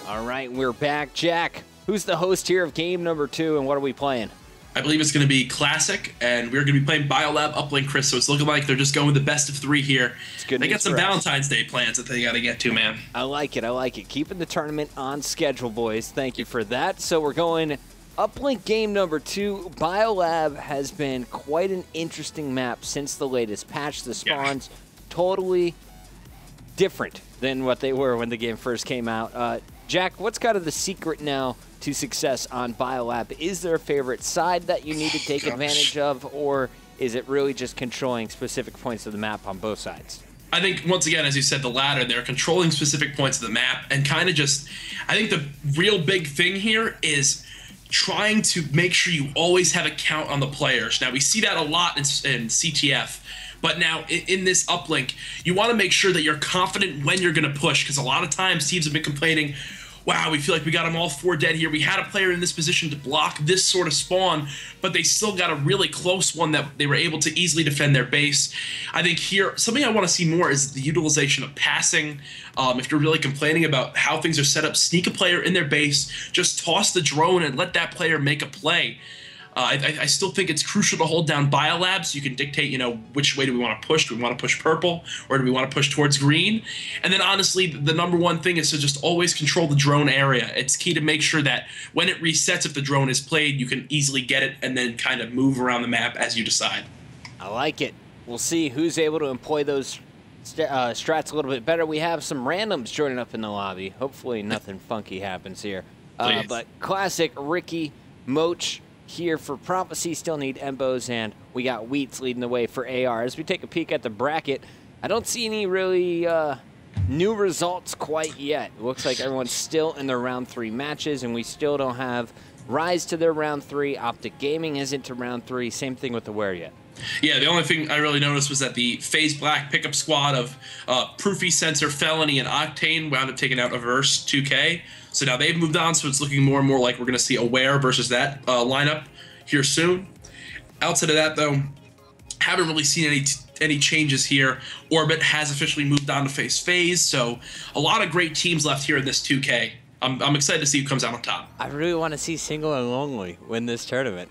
All right, we're back. Jack, who's the host here of game number 2, and what are we playing? I believe it's going to be Classic, and we're going to be playing Biolab Uplink, Chris, so it's looking like they're just going with the best of 3 here. It's good. They got some Valentine's Day plans that they got to get to, man. I like it. I like it. Keeping the tournament on schedule, boys. Thank you for that. So we're going Uplink game number 2. Biolab has been quite an interesting map since the latest patch. The spawns totally different than what they were when the game first came out. Jack, what's kind of the secret now to success on Biolab? Is there a favorite side that you need to take advantage of, or is it really just controlling specific points of the map on both sides? I think, once again, as you said, the latter. They're controlling specific points of the map and kind of just, I think the real big thing here is trying to make sure you always have a count on the players. Now, we see that a lot in CTF. But now, in this uplink, you want to make sure that you're confident when you're going to push, because a lot of times teams have been complaining, wow, we feel like we got them all 4 dead here. We had a player in this position to block this sort of spawn, but they still got a really close one that they were able to easily defend their base. I think here, something I want to see more is the utilization of passing. If you're really complaining about how things are set up, sneak a player in their base, just toss the drone and let that player make a play. I still think it's crucial to hold down Biolab so you can dictate, you know, which way do we want to push? Do we want to push purple, or do we want to push towards green? And then, honestly, the number one thing is to just always control the drone area. It's key to make sure that when it resets, if the drone is played, you can easily get it and then kind of move around the map as you decide. I like it. We'll see who's able to employ those strats a little bit better. We have some randoms joining up in the lobby. Hopefully nothing funky happens here. But Classic, Ricky, Moach, here for Prophecy, still need Embos, and we got Wheats leading the way for AR. As we take a peek at the bracket, I don't see any really new results quite yet. It looks like everyone's still in their round 3 matches, and we still don't have Rise to their round 3. Optic Gaming isn't to round 3. Same thing with the Wear yet. Yeah, the only thing I really noticed was that the FaZe Black pickup squad of Proofy, Sensor, Felony, and Octane wound up taking out Averse 2K. So now they've moved on, so it's looking more and more like we're going to see Aware versus that lineup here soon. Outside of that, though, haven't really seen any changes here. Orbit has officially moved on to face FaZe, so a lot of great teams left here in this 2K. I'm excited to see who comes out on top. I really want to see Single and Lonely win this tournament.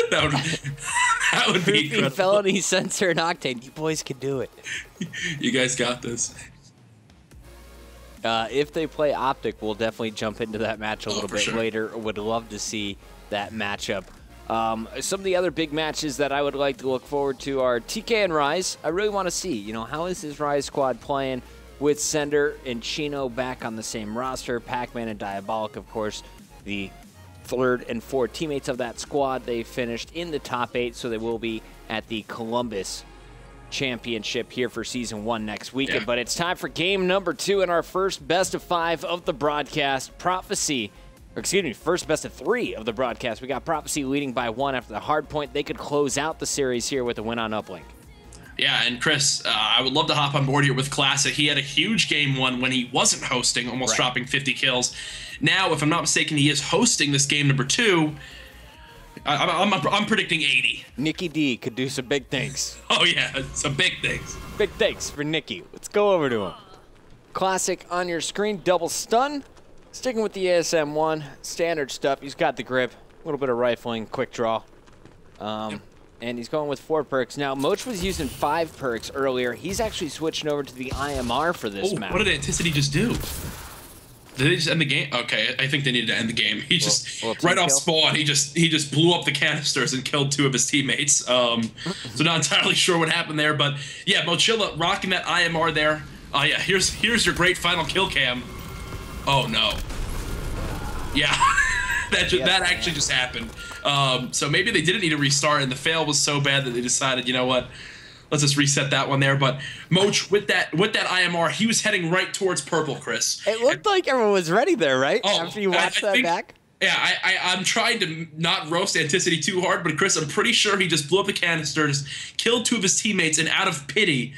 that would be incredible. Felony, Sensor, and Octane. You boys can do it. You guys got this. If they play Optic, we'll definitely jump into that match a little bit later. Would love to see that matchup. Some of the other big matches that I would like to look forward to are TK and Rise. I really want to see, you know, how is this Rise squad playing with Sender and Chino back on the same roster? Pac-Man and Diabolic, of course, the 3rd and 4th teammates of that squad. They finished in the top 8, so they will be at the Columbus Championship here for Season 1 next weekend. Yeah. But it's time for game number 2 in our first best of 5 of the broadcast. Prophecy, or excuse me, first best of 3 of the broadcast. We got Prophecy leading by 1 after the hard point. They could close out the series here with a win on Uplink. Yeah, and Chris, I would love to hop on board here with Classic. He had a huge game 1 when he wasn't hosting, almost dropping 50 kills. Now, if I'm not mistaken, he is hosting this game number 2. I'm predicting 80. Nicky D could do some big things. Oh, yeah, some big things. Big things for Nicky. Let's go over to him. Classic on your screen, double stun. Sticking with the ASM-1, standard stuff. He's got the grip, a little bit of rifling, quick draw. And he's going with 4 perks. Now, Moach was using 5 perks earlier. He's actually switching over to the IMR for this map. What did Anticity just do? Did they just end the game? Okay, I think they needed to end the game. He just right off spawn, he just blew up the canisters and killed 2 of his teammates. So not entirely sure what happened there, but yeah, Mochilla rocking that IMR there. Yeah, here's your great final kill cam. Oh no. Yeah, that actually just happened. So maybe they didn't need to restart, and the fail was so bad that they decided, you know what? Let's just reset that one there. But Moach, with that IMR, he was heading right towards purple, Chris. It looked like everyone was ready there, right? After you watched that back? Yeah, I'm trying to not roast Anticity too hard, but Chris, I'm pretty sure he just blew up the canisters, killed 2 of his teammates, and out of pity,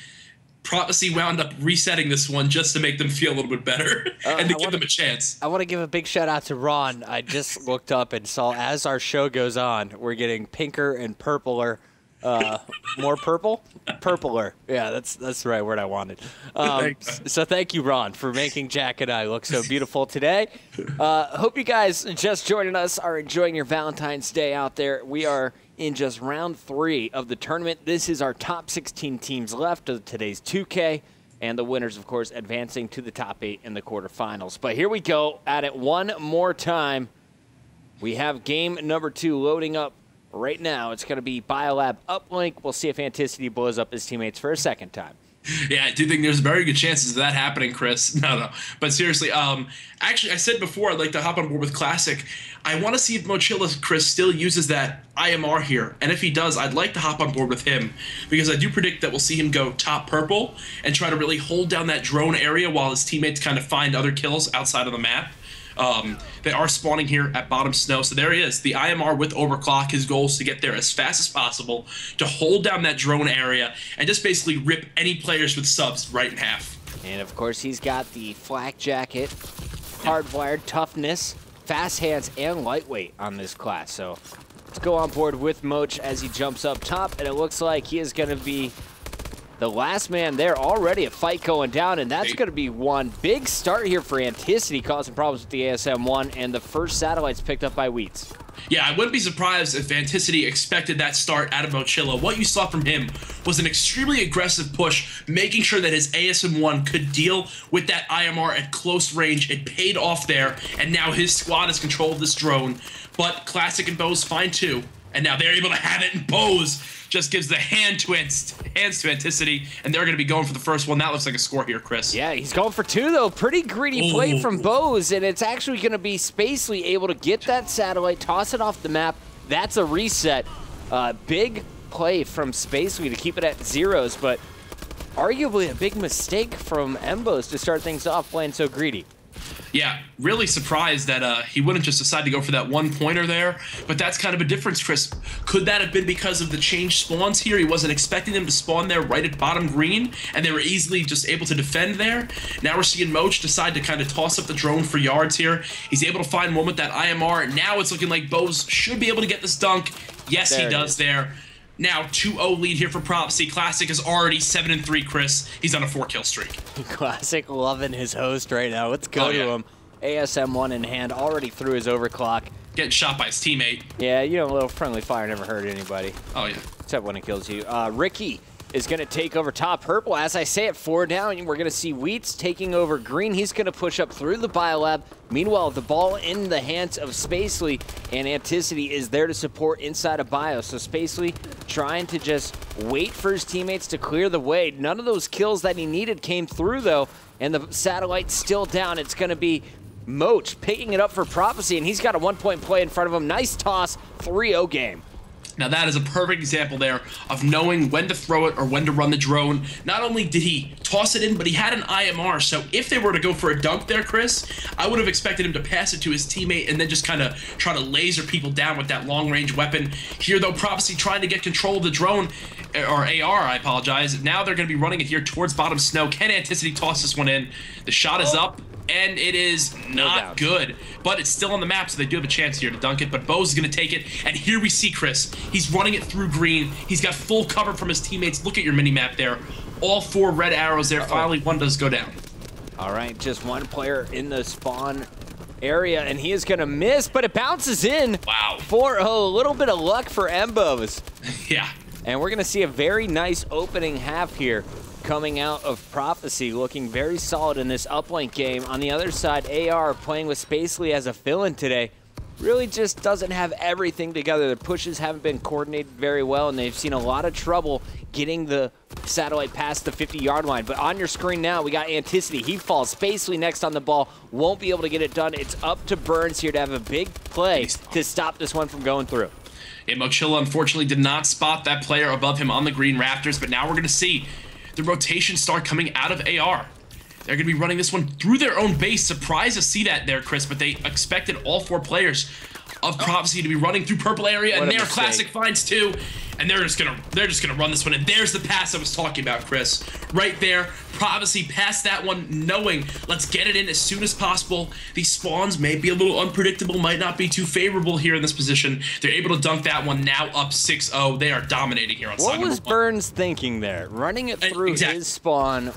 Prophecy wound up resetting this one just to make them feel a little bit better and to give them a chance. I want to give a big shout out to Ron. I just looked up and saw, as our show goes on, we're getting pinker and purpler More purple? Purpler. Yeah, that's the right word I wanted. So thank you, Ron, for making Jack and I look so beautiful today. Hope you guys just joining us are enjoying your Valentine's Day out there. We are in just round 3 of the tournament. This is our top 16 teams left of today's 2K. And the winners, of course, advancing to the top 8 in the quarterfinals. But here we go at it one more time. We have game number 2 loading up right now. It's going to be Biolab uplink. We'll see if Anticity blows up his teammates for a second time. Yeah, I do think there's very good chances of that happening, Chris. No. But seriously, actually, I said before I'd like to hop on board with Classic. I want to see if Mochila, Chris, still uses that IMR here. And if he does, I'd like to hop on board with him because I do predict that we'll see him go top purple and try to really hold down that drone area while his teammates kind of find other kills outside of the map. They are spawning here at bottom snow, so there he is. The IMR with overclock. His goal is to get there as fast as possible, to hold down that drone area, and just basically rip any players with subs right in half. And of course, he's got the flak jacket, hardwired toughness, fast hands, and lightweight on this class. So let's go on board with Moch as he jumps up top, and it looks like he is going to be the last man there. Already a fight going down, and that's going to be one big start here for Anticity, causing problems with the ASM-1, and the first satellites picked up by Wheats. Yeah, I wouldn't be surprised if Anticity expected that start out of Mochila. What you saw from him was an extremely aggressive push, making sure that his ASM-1 could deal with that IMR at close range. It paid off there, and now his squad has control of this drone. But Classic and Bose find 2, and now they're able to have it, and Bose just gives the hands to Anticity, and they're going to be going for the first one. That looks like a score here, Chris. Yeah, he's going for 2, though. Pretty greedy play from Bose, and it's actually going to be Spacely able to get that satellite, toss it off the map. That's a reset. Big play from Spacely to keep it at 0s, but arguably a big mistake from Mbos to start things off playing so greedy. Yeah, really surprised that he wouldn't just decide to go for that one-pointer there, but that's kind of a difference, Chris. Could that have been because of the changed spawns here? He wasn't expecting them to spawn there right at bottom green, and they were easily just able to defend there. Now we're seeing Moch decide to kind of toss up the drone for yards here. He's able to find one with that IMR. Now it's looking like Bose should be able to get this dunk. Yes, he does there. Now 2-0 lead here for Prophecy. Classic is already 7-3, Chris. He's on a 4-kill streak. Classic loving his host right now. Let's go to him. ASM-1 in hand, already through his overclock. Getting shot by his teammate. Yeah, you know, a little friendly fire never hurt anybody. Oh, yeah. Except when it kills you. Ricky is going to take over top purple. As I say it, 4 down. We're going to see Wheats taking over green. He's going to push up through the Biolab. Meanwhile, the ball in the hands of Spacely, and Anticity is there to support inside of Bio. So Spacely trying to just wait for his teammates to clear the way. None of those kills that he needed came through, though, and the satellite's still down. It's going to be Moch picking it up for Prophecy, and he's got a 1-point play in front of him. Nice toss, 3-0 game. Now that is a perfect example there of knowing when to throw it or when to run the drone. Not only did he toss it in, but he had an IMR, so if they were to go for a dunk there, Chris, I would have expected him to pass it to his teammate and then just kind of try to laser people down with that long-range weapon. Here, though, Prophecy trying to get control of the drone, or AR, I apologize. Now they're going to be running it here towards bottom snow. Can Anticity toss this one in? The shot is up, and it is not good. But it's still on the map, so they do have a chance here to dunk it. But Bose is going to take it, and here we see Chris. He's running it through green. He's got full cover from his teammates. Look at your mini-map there. All 4 red arrows there. Finally, one does go down. All right, just one player in the spawn area, and he is going to miss, but it bounces in. Wow. For a little bit of luck for Mbos. Yeah. And we're going to see a very nice opening half here coming out of Prophecy, looking very solid in this uplink game. On the other side, AR playing with Spacely as a fill-in today. Really just doesn't have everything together. The pushes haven't been coordinated very well, and they've seen a lot of trouble getting the satellite past the 50-yard line. But on your screen now, we got Anticity. He falls. Spacely next on the ball. Won't be able to get it done. It's up to Burns here to have a big play to stop this one from going through. And Mochila, unfortunately, did not spot that player above him on the green rafters, but now we're going to see the rotation start coming out of AR. They're going to be running this one through their own base. Surprised to see that there, Chris, but they expected all 4 players of Prophecy to be running through purple area, and there Classic finds 2. and they're just gonna run this one. And there's the pass I was talking about, Chris. Right there, Prophecy passed that one, knowing let's get it in as soon as possible. These spawns may be a little unpredictable, might not be too favorable here in this position. They're able to dunk that one, now up 6-0. They are dominating here on side number 1. What was Burns thinking there? Running it through his spawn,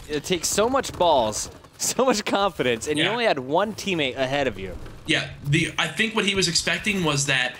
it takes so much balls, so much confidence, and you only had one teammate ahead of you. Yeah, I think what he was expecting was that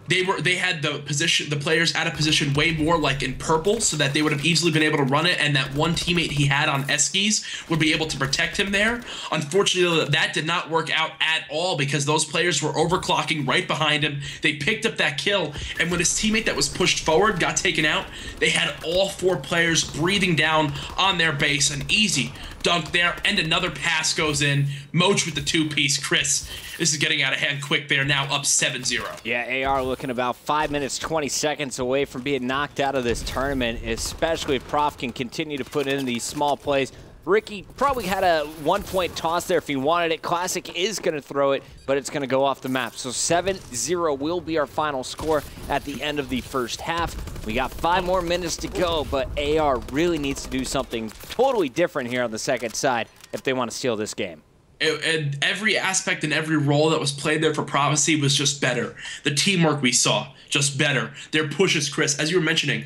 they had the players out of position way more like in purple, so that they would have easily been able to run it, and that one teammate he had on Eskies would be able to protect him there. Unfortunately, that did not work out at all because those players were overclocking right behind him. They picked up that kill, and when his teammate that was pushed forward got taken out, they had all 4 players breathing down on their base. An easy dunk there, and another pass goes in. Moach with the 2-piece. Chris, this is getting out of hand quick. They are now up 7-0. Yeah, AR looking about 5 minutes, 20 seconds away from being knocked out of this tournament, especially if Prof can continue to put in these small plays. Ricky probably had a 1-point toss there if he wanted it. Classic is going to throw it, but it's going to go off the map. So 7-0 will be our final score at the end of the first half. We got 5 more minutes to go, but AR really needs to do something totally different here on the second side if they want to steal this game. And every aspect and every role that was played there for Prophecy was just better. The teamwork we saw, just better. Their pushes, Chris, as you were mentioning,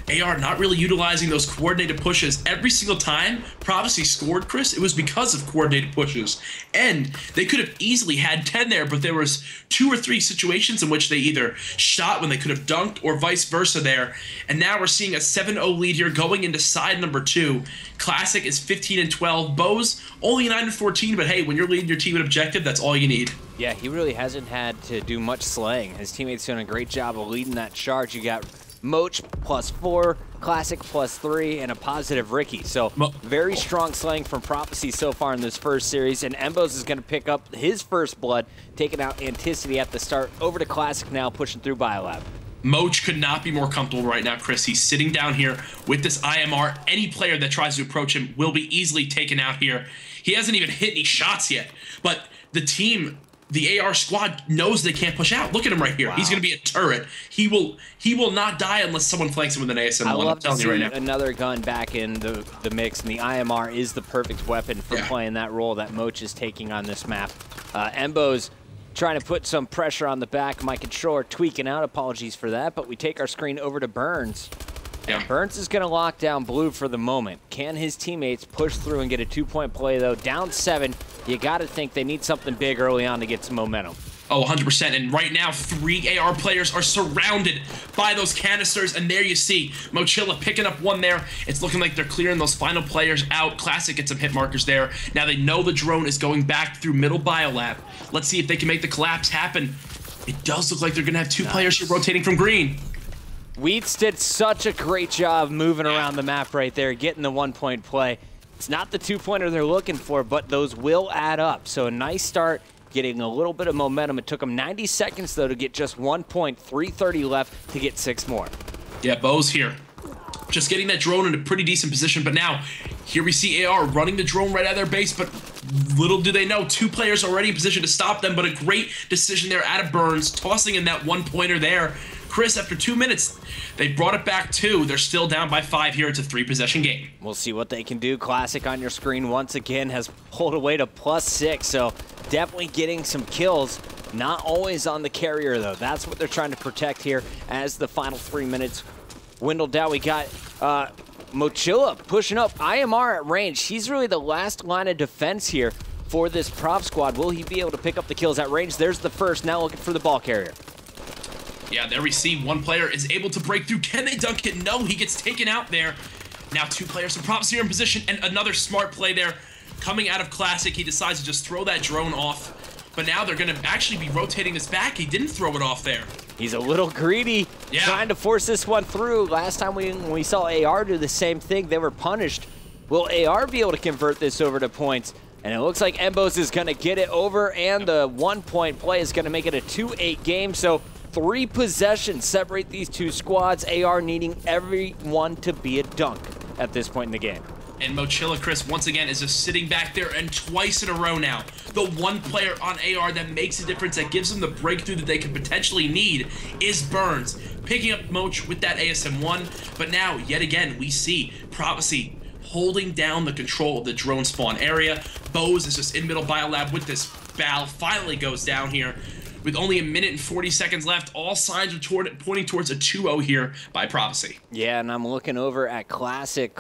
AR not really utilizing those coordinated pushes. Every single time Prophecy scored, Chris, it was because of coordinated pushes. And they could have easily had 10 there, but there was 2 or 3 situations in which they either shot when they could have dunked or vice versa there. And now we're seeing a 7-0 lead here going into side number 2. Classic is 15-12. Bo's only 9-14, but hey, when you're leading your team in objective, that's all you need. Yeah, he really hasn't had to do much slaying. His teammates doing a great job of leading that charge. You got Moach +4, Classic +3, and a positive Ricky. So very strong slaying from Prophecy so far in this first series. And Embos is going to pick up his first blood, taking out Anticity at the start. Over to Classic now, pushing through Biolab. Moach could not be more comfortable right now, Chris. He's sitting down here with this IMR. Any player that tries to approach him will be easily taken out here. He hasn't even hit any shots yet, but the team, the AR squad, knows they can't push out. Look at him right here. Wow. He's going to be a turret. He will not die unless someone flanks him with an ASM. I love to see another gun back in the mix, and the IMR is the perfect weapon for playing that role that Moach is taking on this map. Embo's trying to put some pressure on the back. My controller tweaking out. Apologies for that, but we take our screen over to Burns. Yeah. Burns is going to lock down blue for the moment. Can his teammates push through and get a 2-point play, though? Down 7, you got to think they need something big early on to get some momentum. Oh, 100%. And right now, 3 AR players are surrounded by those canisters. And there you see Mochilla picking up one there. It's looking like they're clearing those final players out. Classic gets some hit markers there. Now they know the drone is going back through middle Biolab. Let's see if they can make the collapse happen. It does look like they're going to have 2 players here rotating from green. Wheats did such a great job moving around the map right there, getting the 1-point play. It's not the 2-pointer they're looking for, but those will add up. So a nice start, getting a little bit of momentum. It took them 90 seconds, though, to get just 1 point, 3:30 left to get 6 more. Yeah, Bo's here. Just getting that drone in a pretty decent position, but now here we see AR running the drone right out of their base, but little do they know, 2 players already in position to stop them, but a great decision there out of Burns, tossing in that 1-pointer there. Chris, after 2 minutes, they brought it back 2. They're still down by 5 here. It's a 3-possession game. We'll see what they can do. Classic on your screen once again has pulled away to +6, so definitely getting some kills. Not always on the carrier, though. That's what they're trying to protect here as the final 3 minutes dwindle down. We got Mochilla pushing up. IMR at range. He's really the last line of defense here for this prop squad. Will he be able to pick up the kills at range? There's the first. Now looking for the ball carrier. Yeah, there we see one player is able to break through. Can they dunk it? No, he gets taken out there. Now 2 players from props here in position, and another smart play there coming out of Classic. He decides to just throw that drone off, but now they're going to actually be rotating this back. He didn't throw it off there. He's a little greedy, trying to force this one through. Last time when we saw AR do the same thing, they were punished. Will AR be able to convert this over to points? And it looks like Embos is going to get it over, and the 1-point play is going to make it a 2-8 game. So 3 possessions separate these 2 squads. AR needing everyone to be a dunk at this point in the game. And Mochilla, Chris, once again, is just sitting back there, and twice in a row now, the one player on AR that makes a difference, that gives them the breakthrough that they could potentially need, is Burns. Picking up Moch with that ASM-1, but now, yet again, we see Prophecy holding down the control of the drone spawn area. Bose is just in middle biolab with this Bal, finally goes down here. With only 1 minute and 40 seconds left, all signs are pointing towards a 2-0 here by Prophecy. Yeah, and I'm looking over at Classic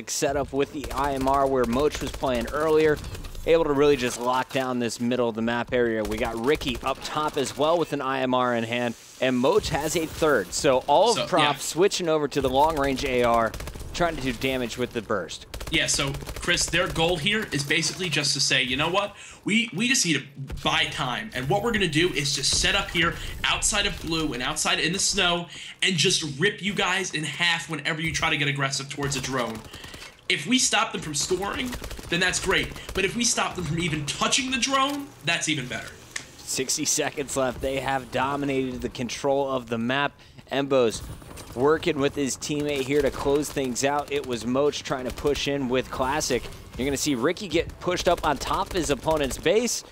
setup with the IMR where Moch was playing earlier. Able to really just lock down this middle of the map area. We got Ricky up top as well with an IMR in hand, and Moch has a third. So all of Prof switching over to the long-range AR, trying to do damage with the burst. Yeah, so, Chris, their goal here is basically just to say, you know what? We just need to buy time. And what we're going to do is just set up here outside of blue and outside in the snow and just rip you guys in half whenever you try to get aggressive towards a drone. If we stop them from scoring, then that's great. But if we stop them from even touching the drone, that's even better. 60 seconds left. They have dominated the control of the map. Embo's working with his teammate here to close things out. It was Moch trying to push in with Classic. You're going to see Ricky get pushed up on top of his opponent's base.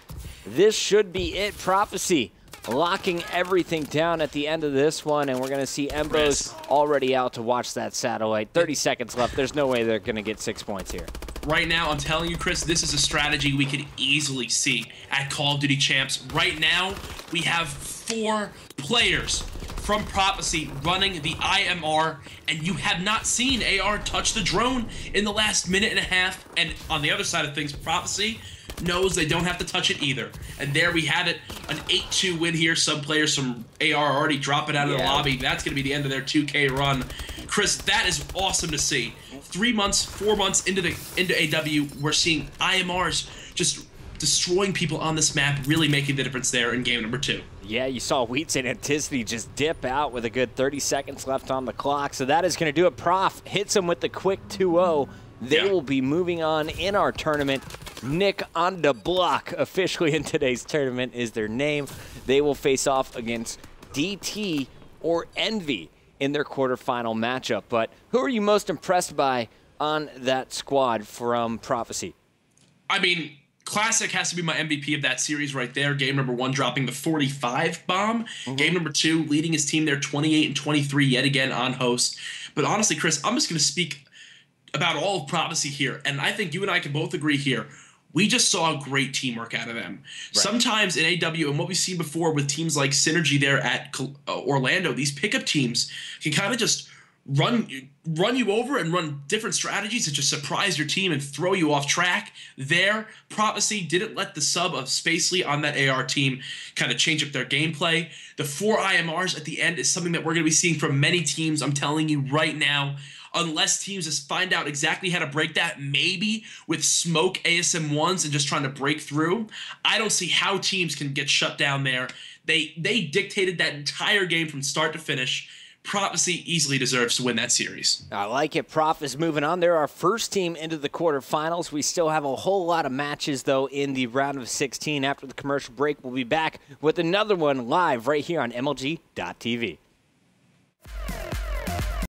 This should be it. Prophecy locking everything down at the end of this one, and we're going to see Embo's already out to watch that satellite. 30 seconds left. There's no way they're going to get 6 points here. Right now, I'm telling you, Chris, this is a strategy we could easily see at Call of Duty Champs. Right now, we have 4 players from Prophecy running the IMR, and you have not seen AR touch the drone in the last minute and a half. And on the other side of things, Prophecy knows they don't have to touch it either. And there we had it, an 8-2 win here. Some players from AR already dropping out of the lobby. That's going to be the end of their 2K run. Chris, that is awesome to see. 3 months, 4 months into AW, we're seeing IMRs just destroying people on this map, really making the difference there in game number 2. Yeah, you saw Wheats and Anticity just dip out with a good 30 seconds left on the clock. So that is going to do it. Prof hits him with the quick 2-0. They will be moving on in our tournament. Nick on the block, officially in today's tournament, is their name. They will face off against DT or Envy in their quarterfinal matchup. But who are you most impressed by on that squad from Prophecy? I mean, Classic has to be my MVP of that series right there. Game number 1 dropping the 45 bomb. Game number 2 leading his team there 28-23 yet again on host. But honestly, Chris, I'm just going to speak about all of Prophecy here. And I think you and I can both agree here. We just saw great teamwork out of them. Right. Sometimes in AW, and what we've seen before with teams like Synergy there at Orlando, these pickup teams can kind of just run you over and run different strategies to just surprise your team and throw you off track. There, Prophecy didn't let the sub of Spacely on that AR team kind of change up their gameplay. The 4 IMRs at the end is something that we're going to be seeing from many teams, I'm telling you right now. Unless teams just find out exactly how to break that, maybe with smoke ASM-1s and just trying to break through, I don't see how teams can get shut down there. They dictated that entire game from start to finish. Prophecy easily deserves to win that series. I like it. Prof is moving on. They're our first team into the quarterfinals. We still have a whole lot of matches, though, in the round of 16. After the commercial break, we'll be back with another one live right here on MLG.tv.